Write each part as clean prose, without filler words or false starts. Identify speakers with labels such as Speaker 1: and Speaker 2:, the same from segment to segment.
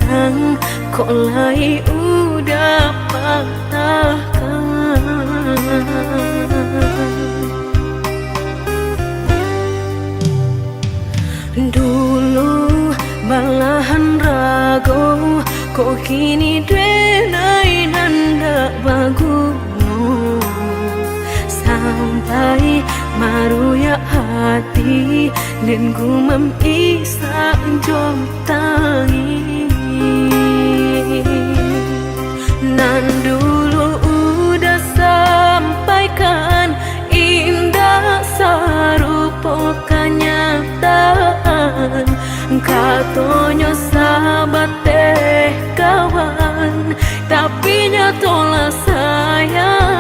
Speaker 1: pasang, kok lai udah patahkan. Dulu balahan rago, kok kini drenai nanda bagu. Sampai maruya hati dan gumam isa jom tangi. Nan dulu udah sampaikan indah sarupo kenyataan, katonyo sahabat teh kawan, tapi nyatolah sayang.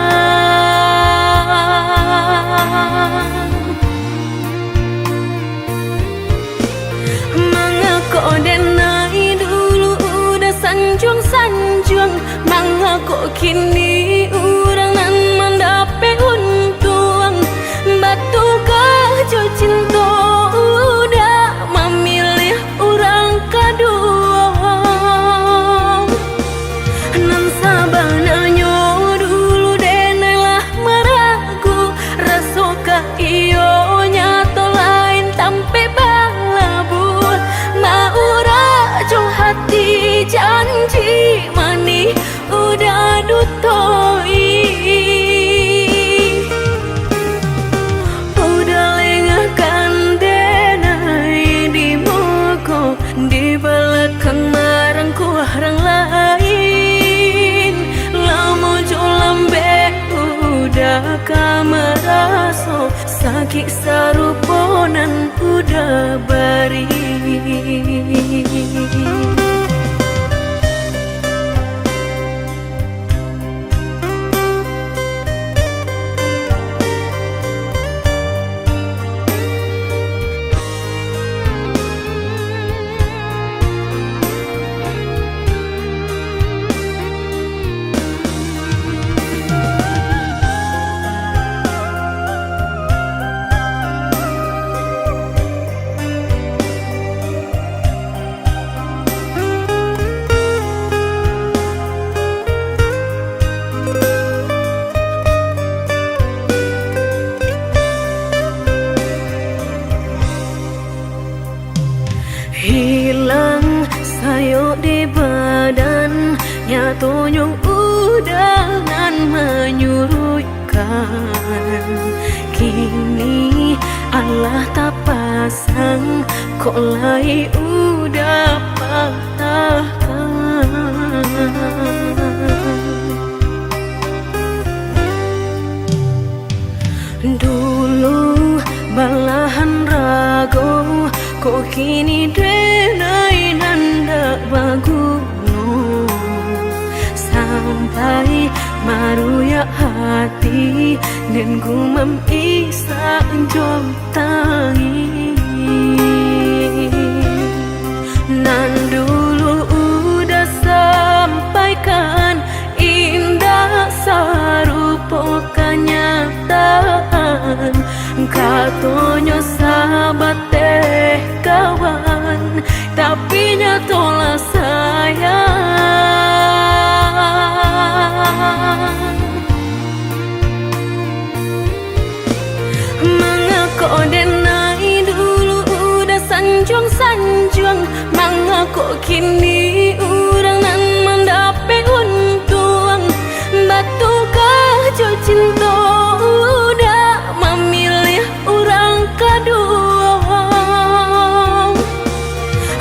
Speaker 1: Mengako denai dulu udah sanjung-sanjung, mengako kini urang nan mendape untung. Batu kajo cinta udah memilih orang kedua. Nan sabananya dulu denailah meragu, rasoka iyo nyato lain tampe balabu. Maura jo hati janji mani udah dutoi. Udah lengahkan denai di muka, di belakang marangku orang lain. Lamo jo lambe udah kameraso, sakit saruponan udah bari. Hilang sayo di badan, nyatanya udah nan menyurutkan. Kini Allah tak pasang, kok lai udah patahkan. Dulu balahan rago, kok kini drenai nanda bagu. Sampai maruya hati dan gumam isa jom tangi. Nan dulu udah sampaikan indah sarupo kenyataan, katonyo sahabat teh kawan, tapi nyatolah sayang. Mengako denai dulu udah sanjung-sanjung, mengako kini urang nan mendape untung. Batu kajo cinta udah memilih orang kedua.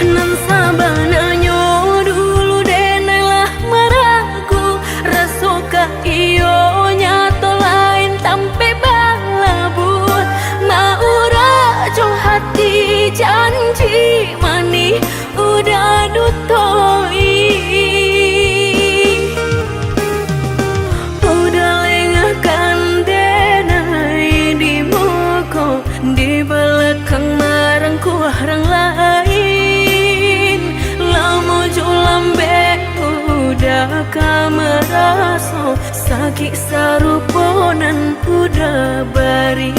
Speaker 1: Nan sabananya dulu denailah meragu, rasoka iyo nyato lain tampe balabu. Maura jo hati janji mani udah dutoi. Udah lengahkan denai di muka, di belakang marangku orang lain. Lamo jo lambe udah kameraso, sakit saruponan udah bari.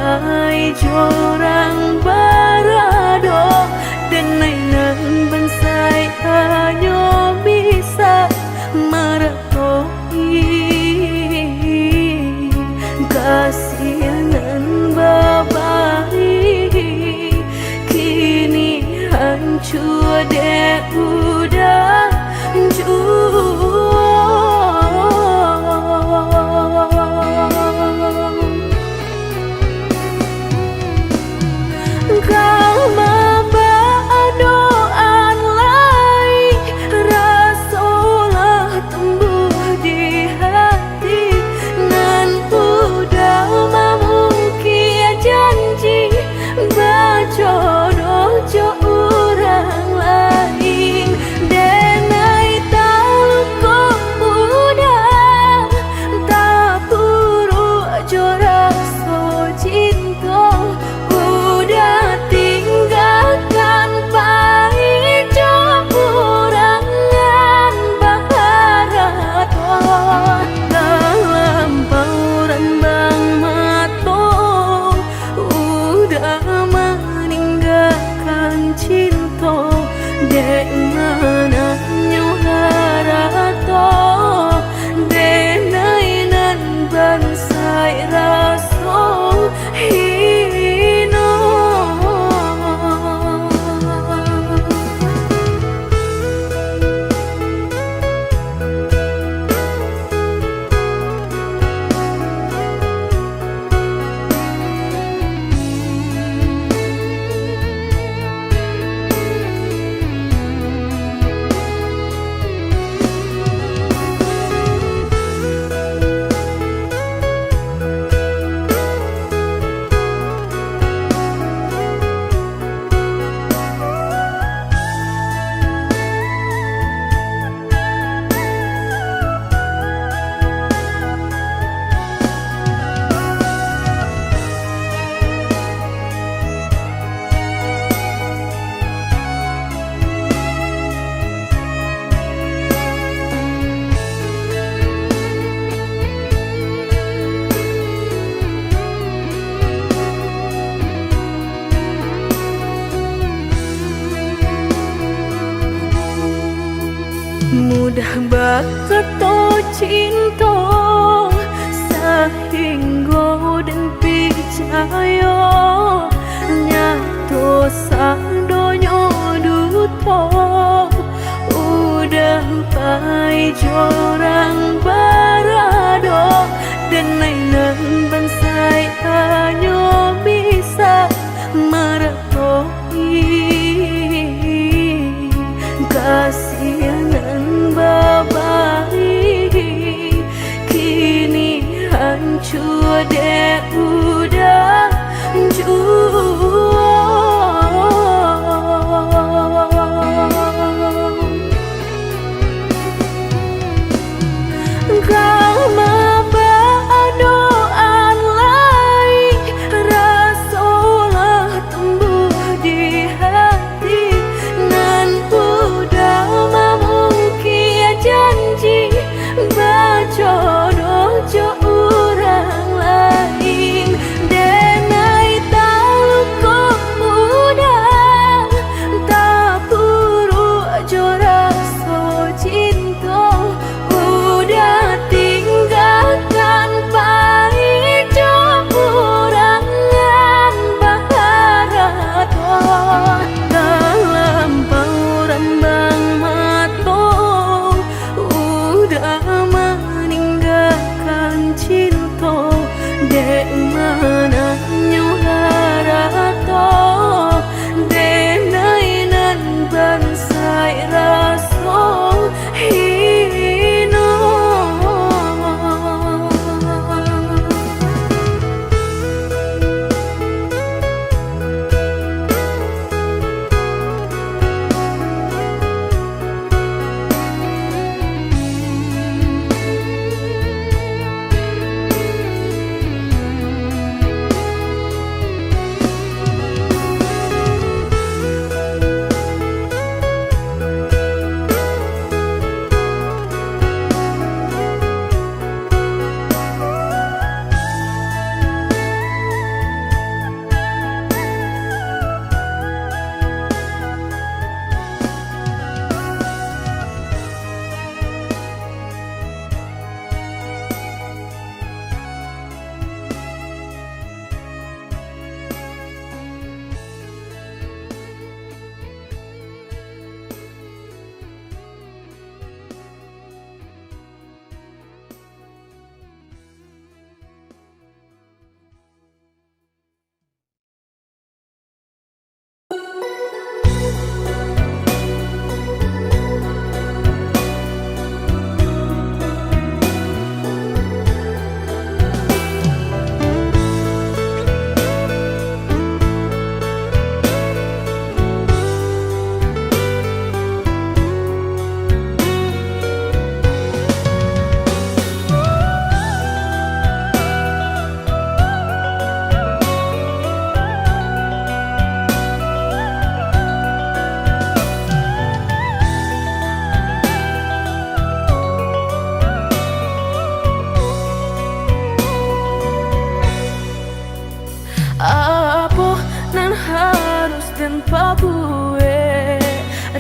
Speaker 1: pai jorang barado dan nainan bansai hanya bisa meretoi kasihanan babai kini hancur dek udah kau doaan lai rasolah tumbuh di hati nan udah memungkir janji berjodoh jo orang lain denai tahu kau udah tak buru jorak so cinta udah tinggalkan pai jo urangan baharato dalam pauran bang mato udah meninggalkan cinta dek mana nyuharato denai nan bansai raso hino mudah bakato cinta sehingga dan percaya nyato sang donyo duto udah pai jorang barado dan nainan bansai hanya bisa meretoi kasihanan babai kini hancur dek udah kau doa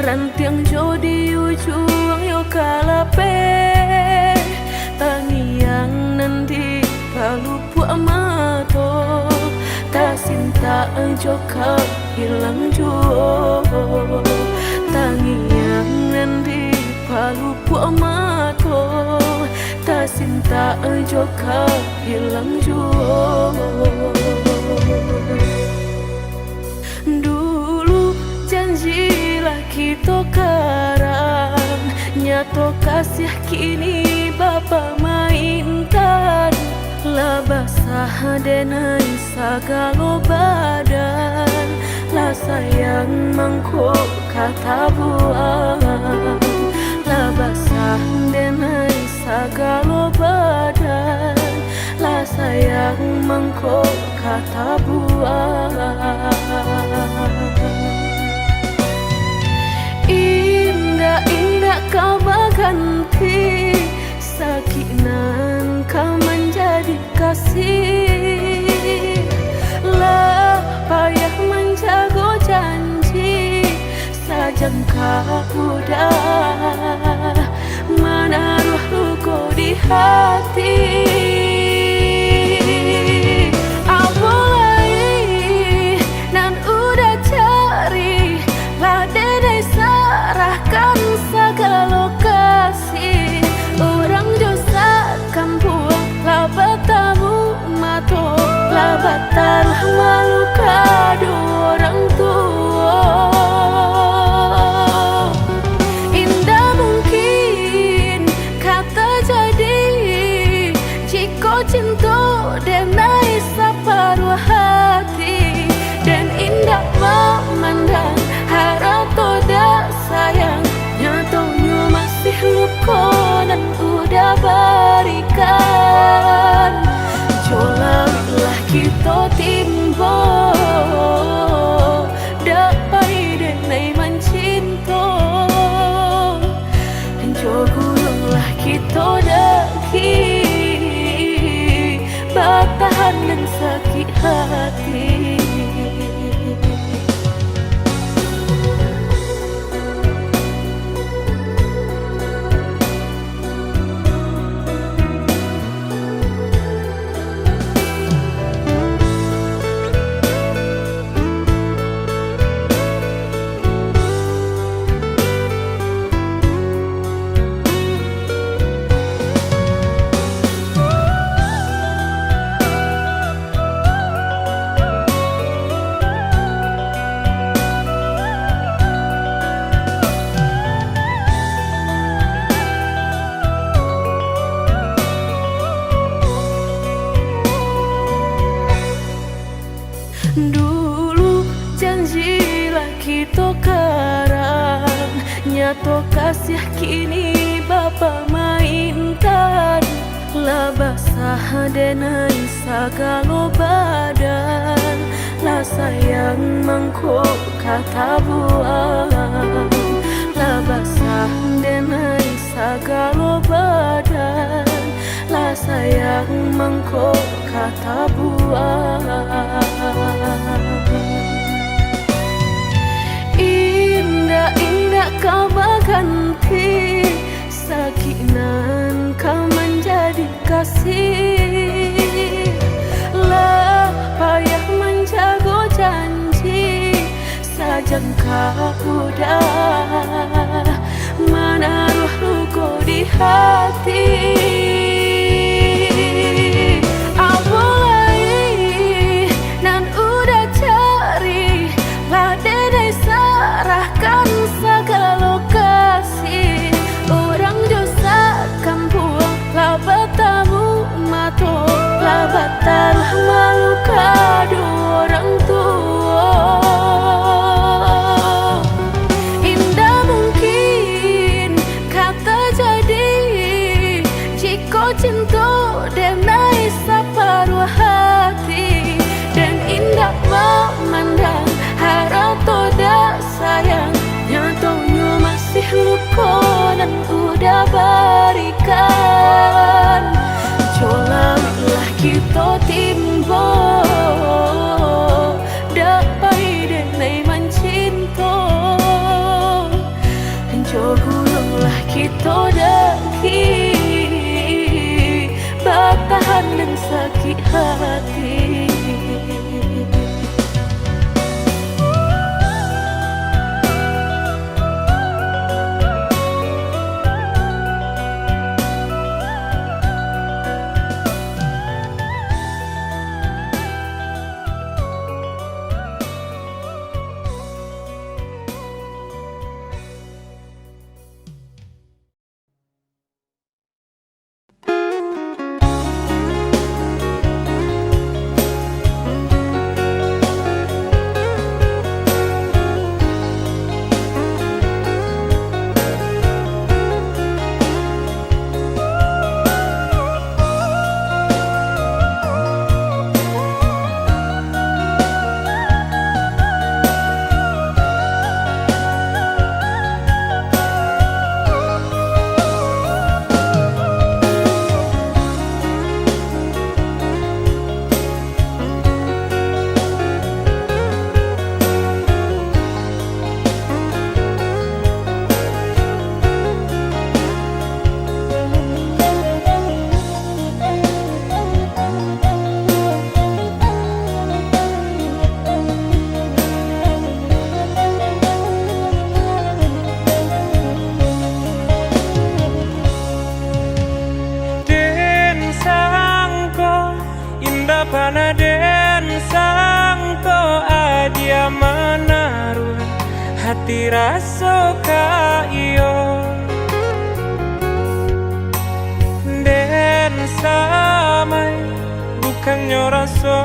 Speaker 1: rantiang jo di ujung yo kalape tangiang nanti palupu amato ta sinta jo hilang jo tangiang nanti palupu amato ta sinta jo hilang jo. Dulu janjilah kita karang, nyato kasih kini Bapa mainkan. Lah basah denai sagalo badan, lah sayang mangkok kata buang. Lah basah denai sagalo badan, lah sayang mangkok kata buang. Indah-indah kau berganti, sakinan kau menjadi kasih. Lah payah menjaga janji, sajangka udah menaruh luka di hati. Batal malu kado orang tua. Indah mungkin kata jadi, jika cinta denai separuh hati. Dan indah memandang harap toda sayang, nyatanya masih luka dan udah berikan. Jolalah kita timbo dapai denai mencinta. Jogulunglah kita daki bertahan dan sakit hati. Dulu janjilah kita karang, nyato kasih kini Bapa mainkan. Lah basah denai sagalo badan, lah sayang mangkok kata buang. Lah basah denai sagalo badan, lah sayang mangkok kata buang. Indah-indah kau berganti, sakinan kau menjadi kasih. Lah payah menjaga janji, sajangka udah menaruh luka di hati. Batal malu kado orang tua. Indah mungkin kata jadi, jika cinta denai separuh hati. Dan indah memandang harap toda sayang, nyatanya masih luka dan udah berikan. Jolalah kita timbo dapai denai mencinta. sakit hati.
Speaker 2: Panaden sangko adia menaruh hati rasa ka iyo den samai bukannya rasa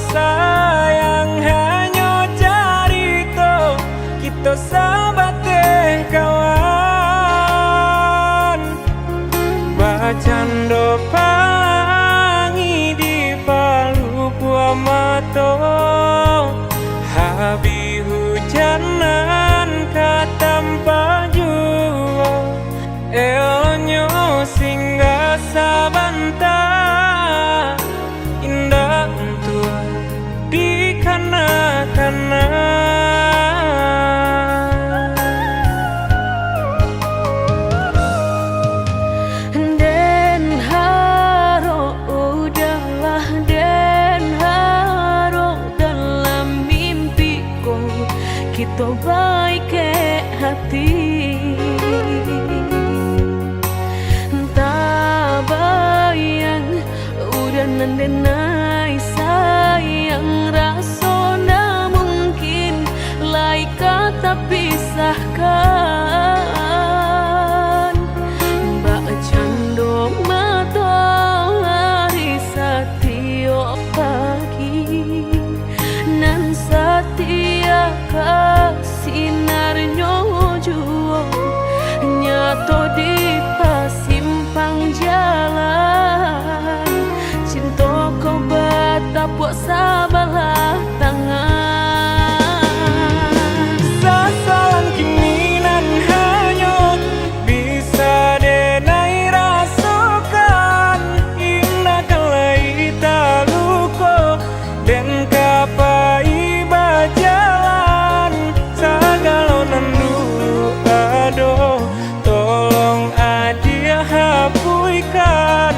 Speaker 2: sayang hanya carito kita sabate kawan bacando mato habi hujanan katampa jua elonyo singgah sabanta indah untuk di kana-kana.
Speaker 1: Kita baik ke hati tak bayang udah nandenai sayang rasona mungkin lai kata pisahkan mbak cando mata hari satio pagi nan setia sinarnya juo nyato di pasimpang jalan cinta kau batapuk sabalah tangan
Speaker 2: sasalan kiminan hanya bisa denai rasakan indah kalai taluko dan kapai bajalan sagalo nandu ado tolong adia hapuikan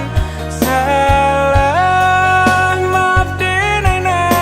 Speaker 2: salah maaf denai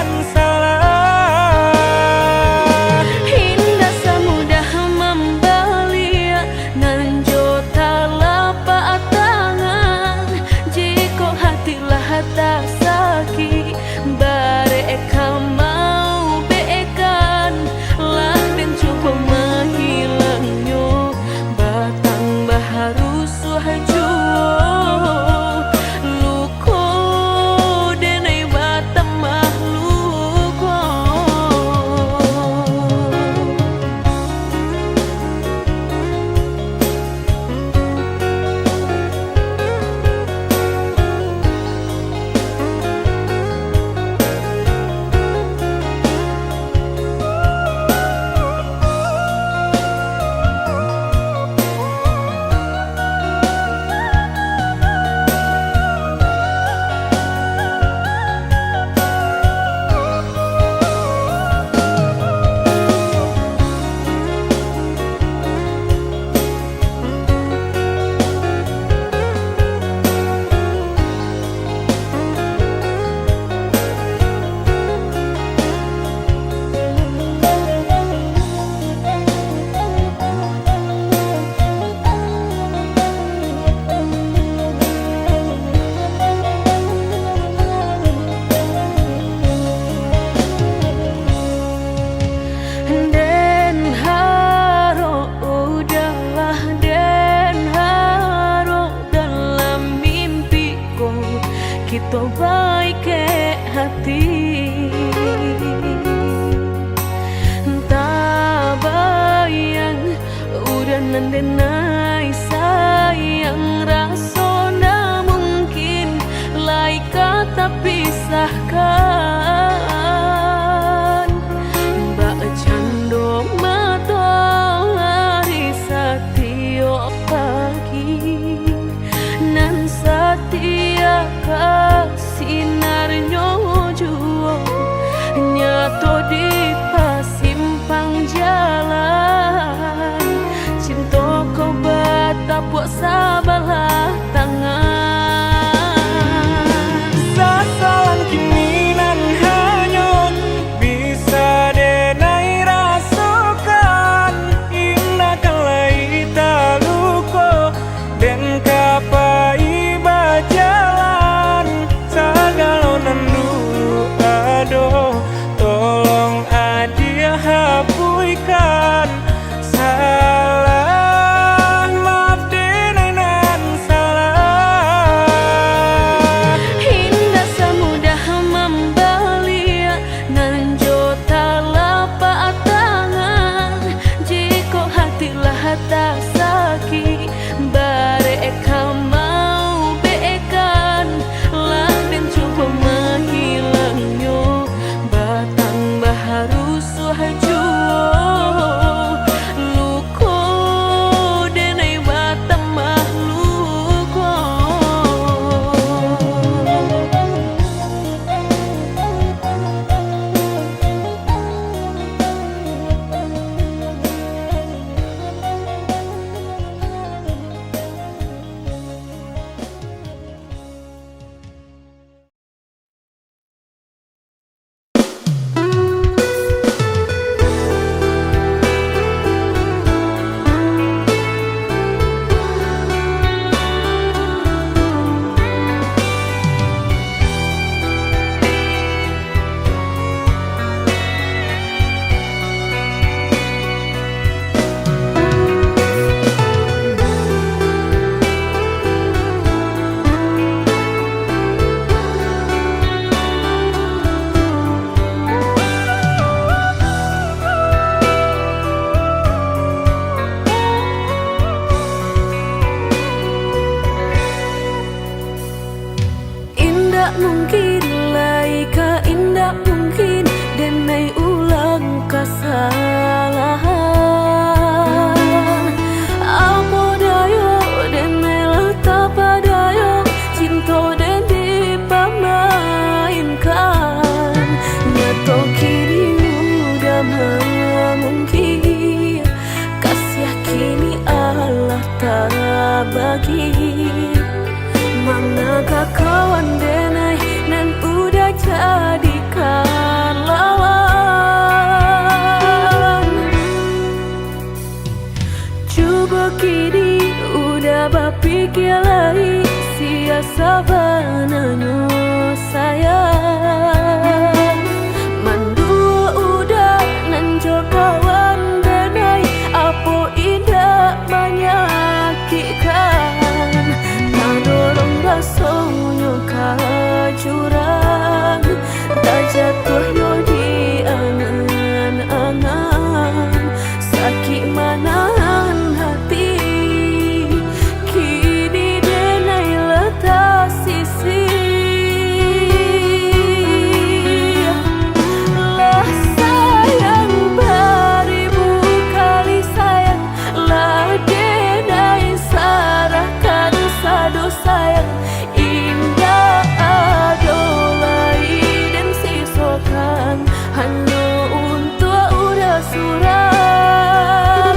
Speaker 1: kok sabalah tangan.
Speaker 2: Sasalan kini nan hanyut bisa denai rasakan. Indah kalai taluko dan kapai bajalan. Sagalonan dulu aduh, tolong adia hapuikan salah. Maaf denai nan salah.
Speaker 1: Indah semudah membeli nan jota lapak tangan. Jika hatilah tak sakit bareka mau beekan lah dan coba menghilangnya batang baharu suhajo luko denai batang mahluko. Indah mungkin laika indah mungkin denai ulang kesalahan. Apa dayo denai letak padayo cinta dan dipamainkan. Nyato kini udah mungkin kasih kini Allah tak bagi. Manakah kawan denai nan udah jadikan lawan. Coba kini udah berpikir lagi siasa bananya sayang. Mandua udah nanjol kawan denai apa indah menyakitkan. Dorong rasanya ke jurang tak jatuh yo di angan-angan. Sakit manahan hati kini denai letak sisi. Lah sayang beribu kali sayang lah denai sarahkan sadu sayang. Indah adolai dan sisokan hanya untuk udah suram.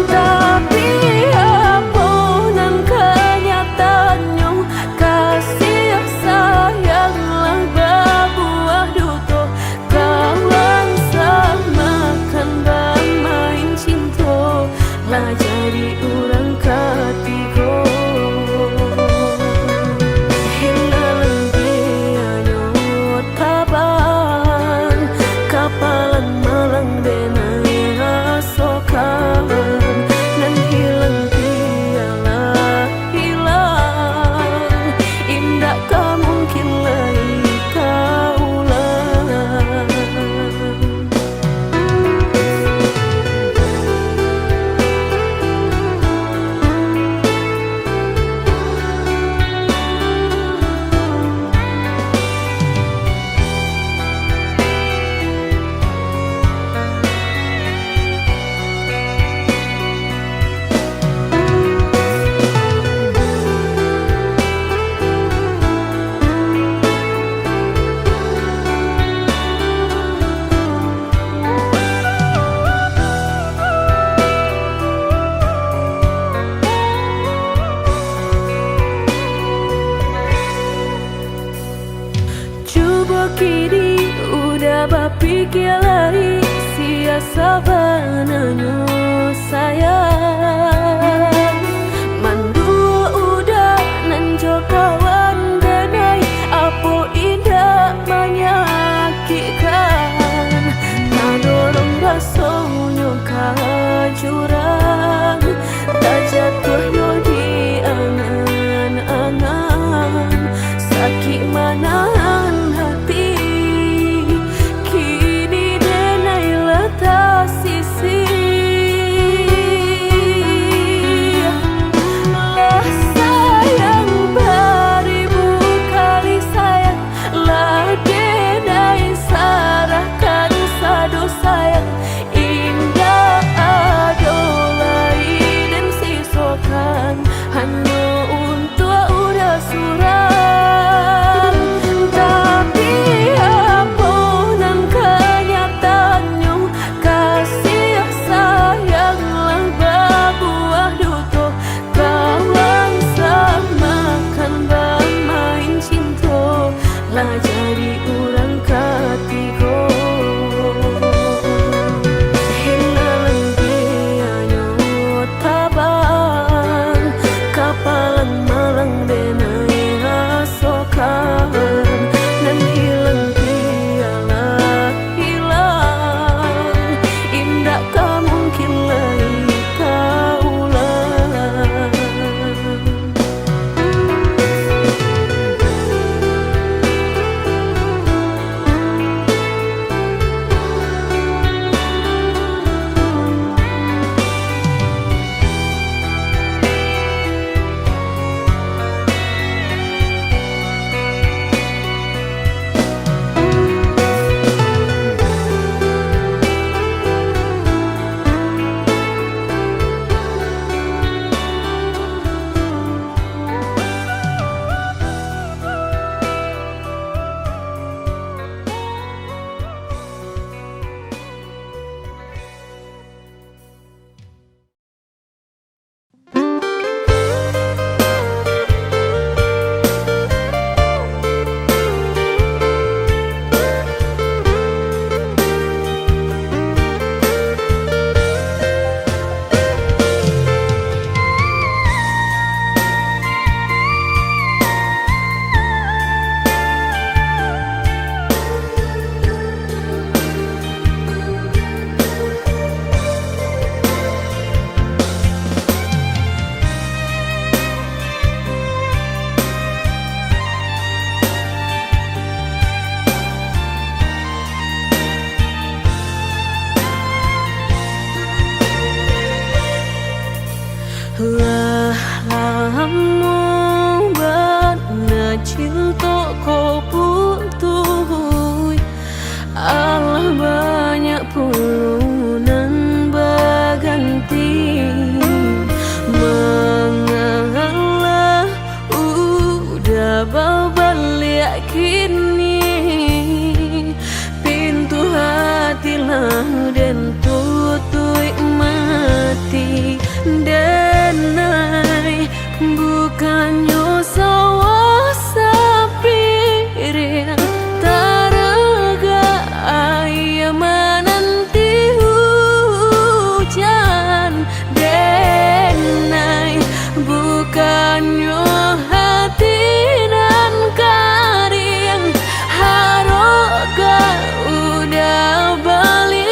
Speaker 1: Tapi apa nan kenyataannya kasih sayanglah berbuah duto. Kawan samakan bermain cinta lah jadi orang ketiga. Kapalan malang denai rasakan nan hilang tialah hilang. Indah tak mungkin lagi kaulang. kialai sia sabananyo sayang mandua udah nanjo kawan denai apo indah menyakitkan nadorong rasonyo kajurang tak jatuh yo di angan-angan sakit manahan hati kini denai letak sisi lah sayang beribu kali sayang lah denai sarahkan sadu sayang indah adolai dan sisokan hanya untuk udah suram tapi apunan kenyataannya kasih sayang lah berbuah duto kawan samakan bermain cinta lah jadi orang ketiga hilang dianya tabang kapalan malang denai asokan dan hilang dialah hilang indah tak mungkin lagi kaulang. Lah lamu bana cinta kau putuh Allah banyak pulunan berganti mengalah udah berbalik kini pintu hati lah dan tutup mati denai bukannya sawah sapirin taraga ayam menanti hujan denai bukannya hati dan karing haroga udah balik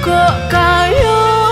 Speaker 1: kok kayo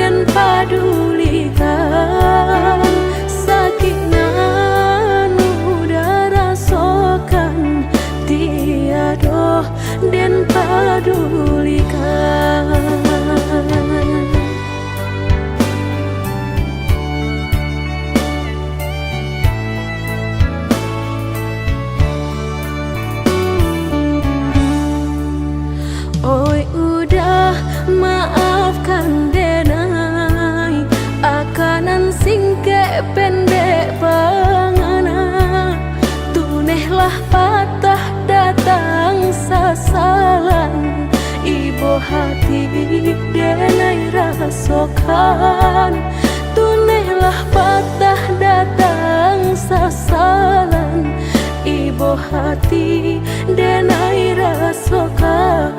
Speaker 1: dan padulikan sakit nan udah rasakan tiada dan padulikan. Oi udah maafkan denai akanan singke pendek pangana tunehlah patah datang sasalan ibu hati denai rasakan tunehlah patah datang sasalan ibu hati denai rasakan.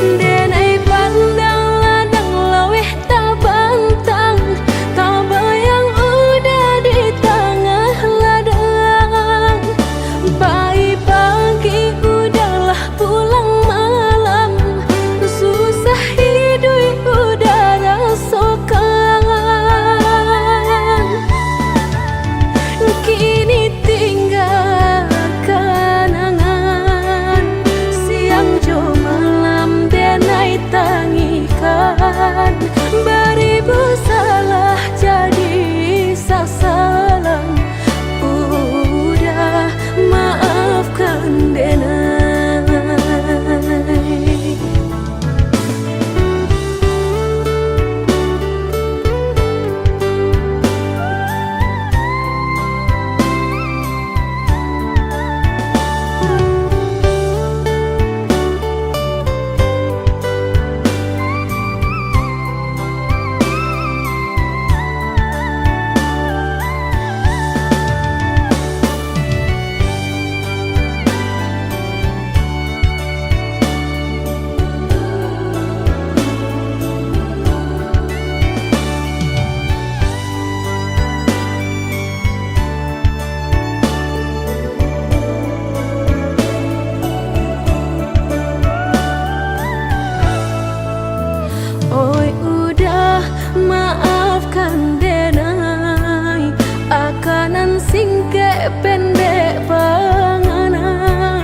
Speaker 1: Denai pandang ladang laweh tak bantang tak bayang udah di tengah ladang bayi pagi udahlah pulang malam susah hidup udah rasakan kini tinggal kenangan siang jo malam denai tangikan beribu salah jadi sasalan udah maafkan denai. Oi udah maafkan denai akanan singke pendek pangana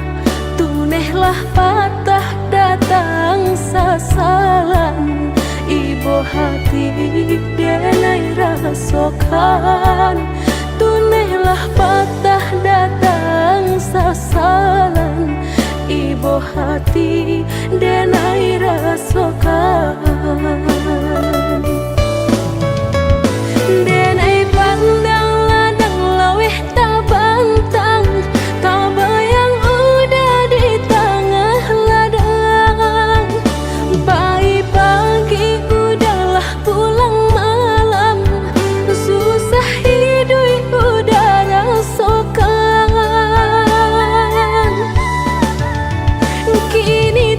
Speaker 1: tunehlah patah datang sasalan ibu hati denai rasakan tunehlah patah datang sasalan ibu hati denai rasakan. Denai pandang ladang laweh tak bantang tak bayang udah di tengah ladang bayi pagi udahlah pulang malam susah hidup udah rasakan kini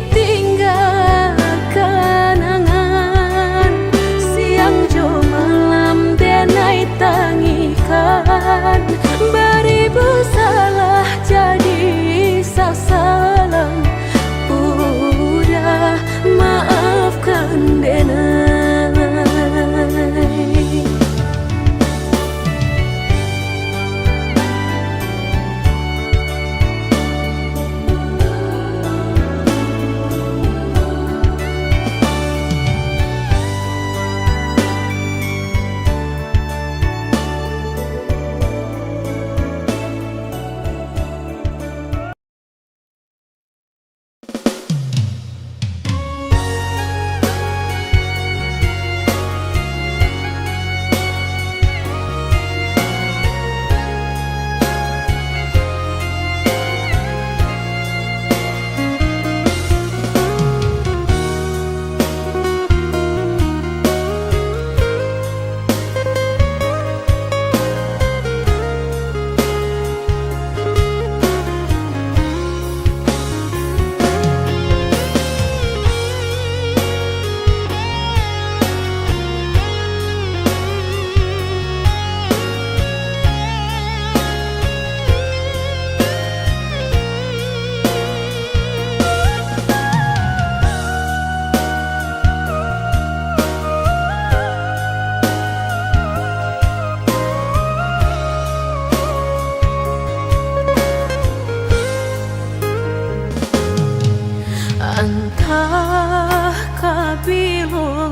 Speaker 1: Ah kabilo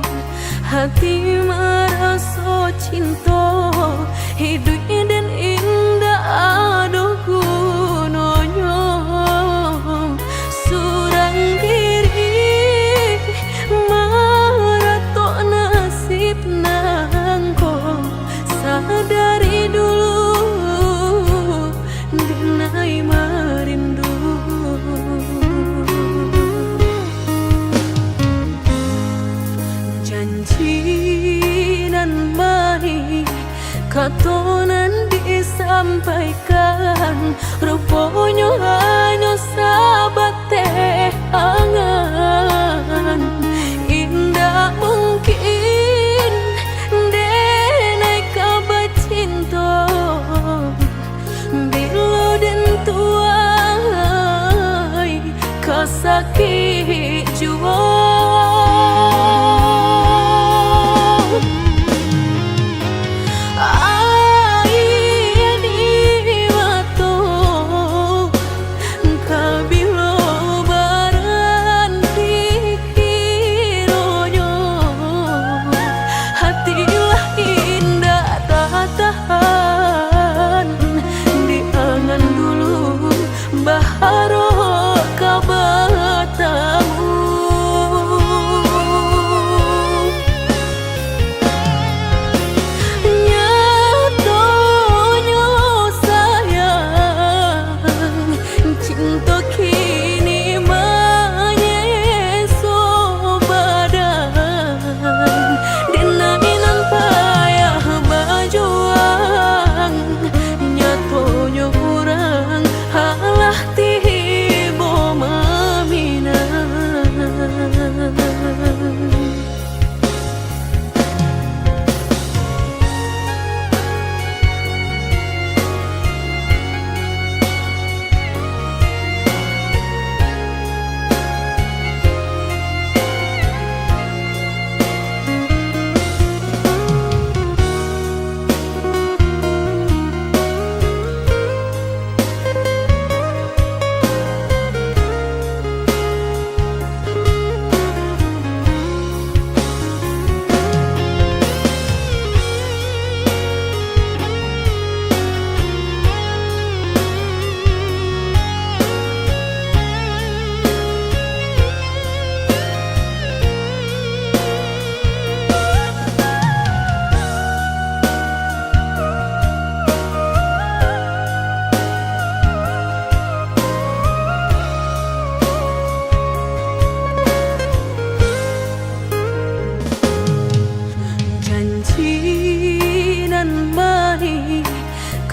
Speaker 1: hati merasa cinta hidup dan indah aduh gunanya surang diri maratok nasib nangko sadari dulu dinai merindu janji nan baik katonan disampaikan rupanya hanya sahabat teh angan indah mungkin denai kabar cinta bila dan tuai kasakit jua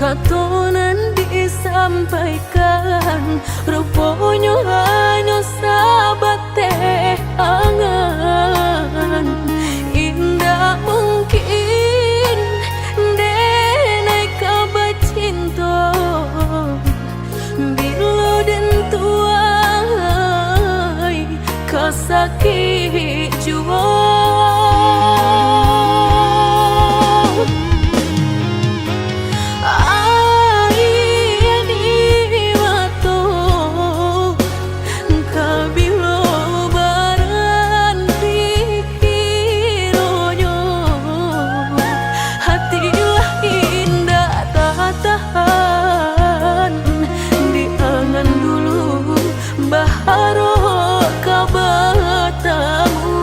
Speaker 1: katonan disampaikan rupanya hanya sahabat teh angan indah mungkin denai kabar cinta bila dan tuai kasakit jua baharo kabatamu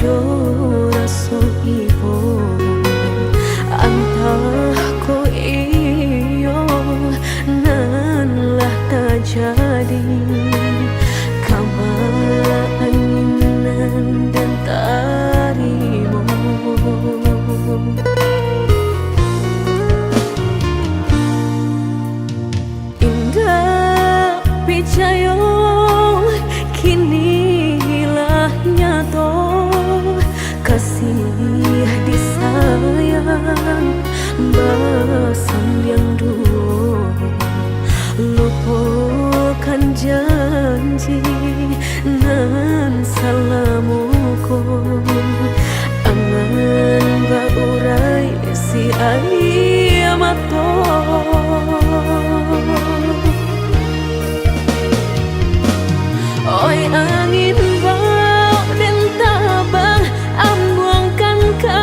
Speaker 1: jo raso ibo antah ko iyo nan lah tak jadi kamala anginan dan tarimo indah picayo kini hilah nyato kasih disayang basan yang dulu lupakan janji nan salamuku angan baurai si ayamato oi angin bau dan tabang ambuangkan ke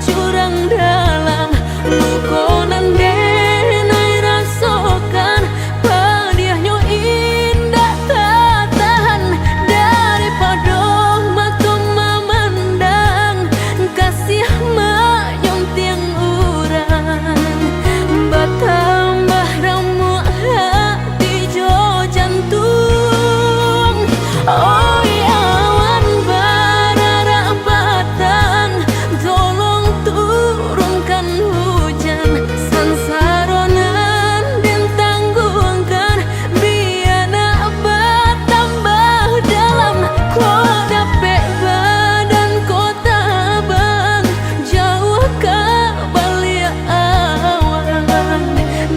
Speaker 1: jurang dalam lukonan denai rasakan pedihnya indah tak tahan daripada mata memandang kasih mayung tiang urang bertambah ramu hati jo jantung. Oi awan barara batang tolong turunkan hujan sansaronan dan tanggungkan biana bertambah dalam kau dapet badan kota bang jauh ke balik awan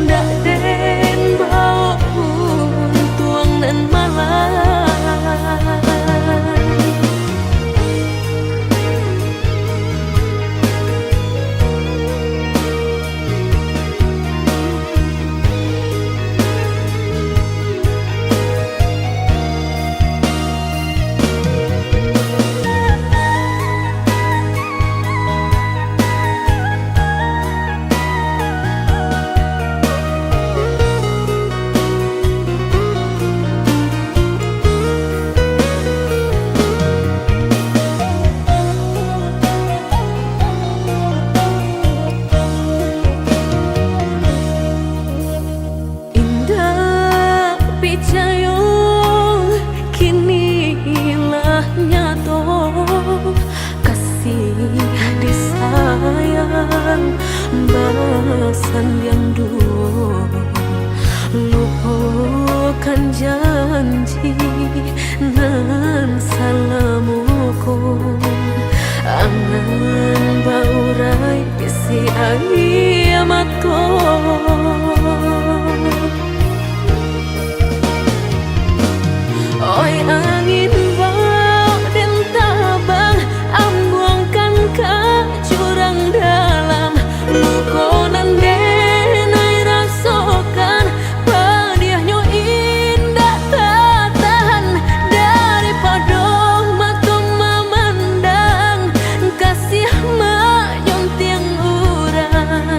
Speaker 1: dak den bau tuang dan malam. Bahasan yang dulu lupakan janji nan salamuku angan baurai si ayamato oi angin bau dan tabang ambuangkan ke jurang dalam lukonan denai rasakan pedihnya indah tak tahan daripada mata memandang kasih mayung tiang urang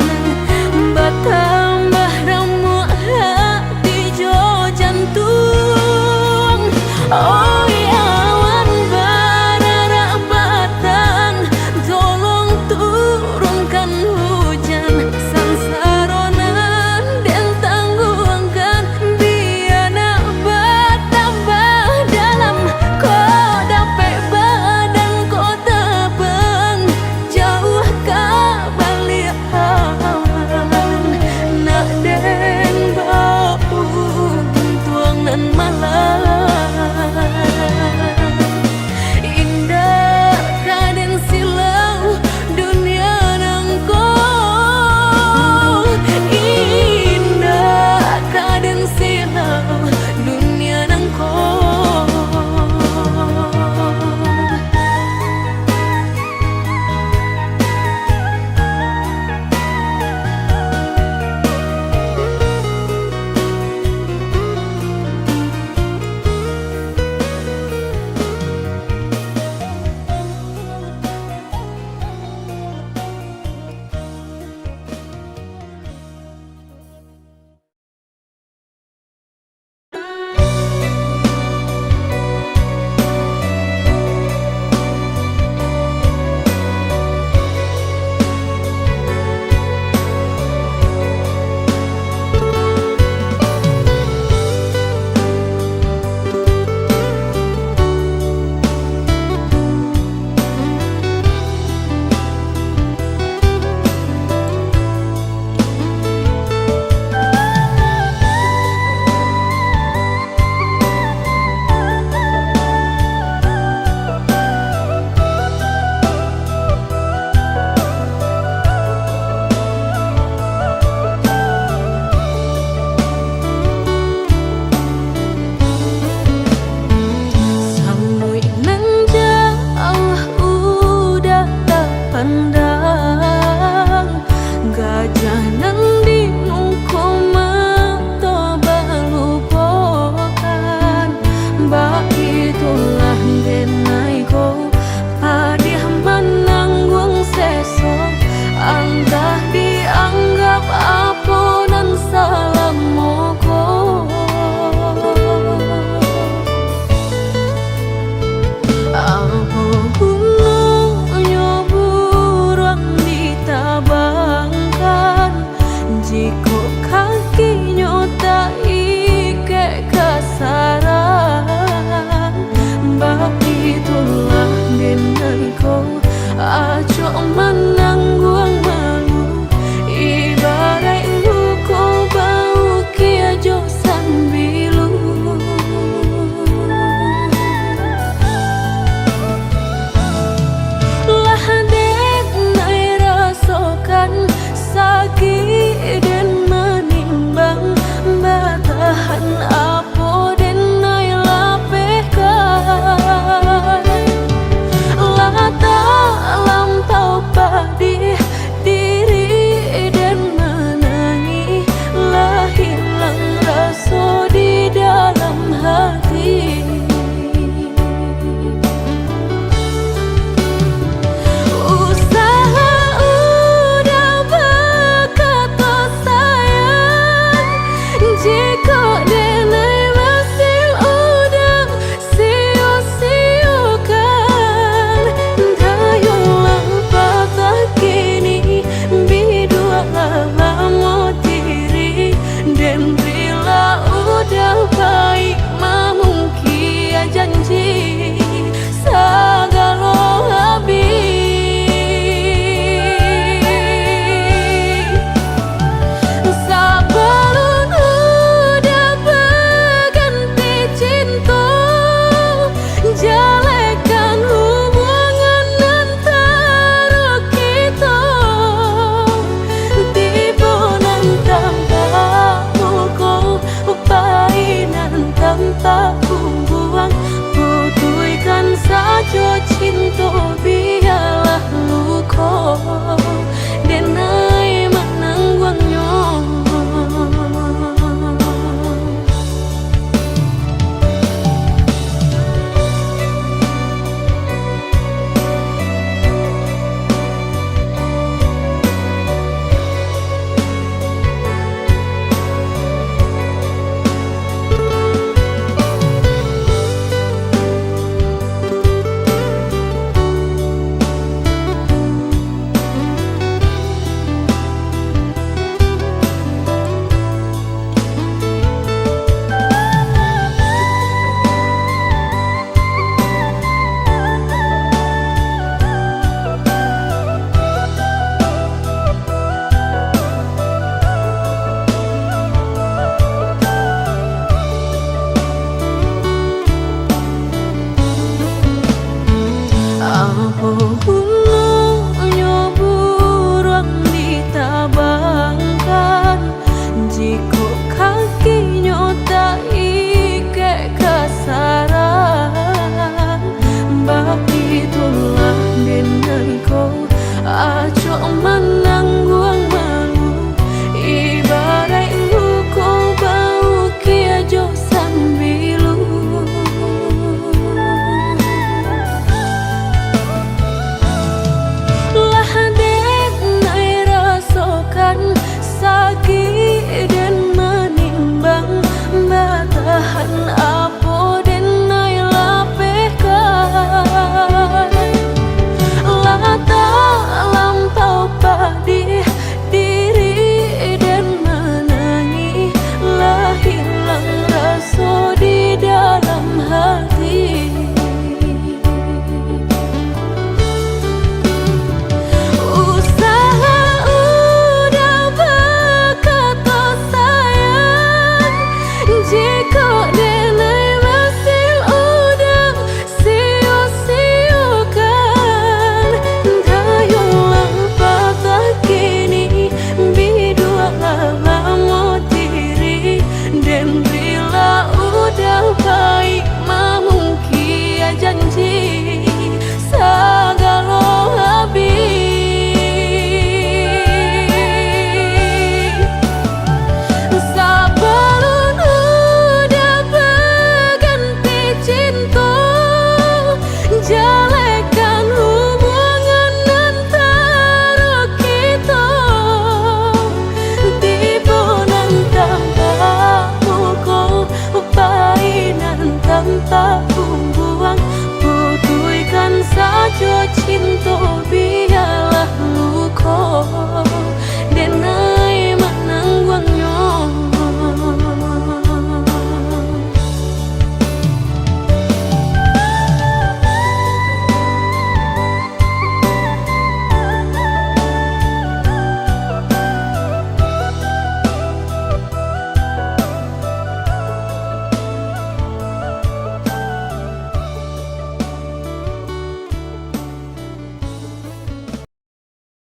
Speaker 1: janjiku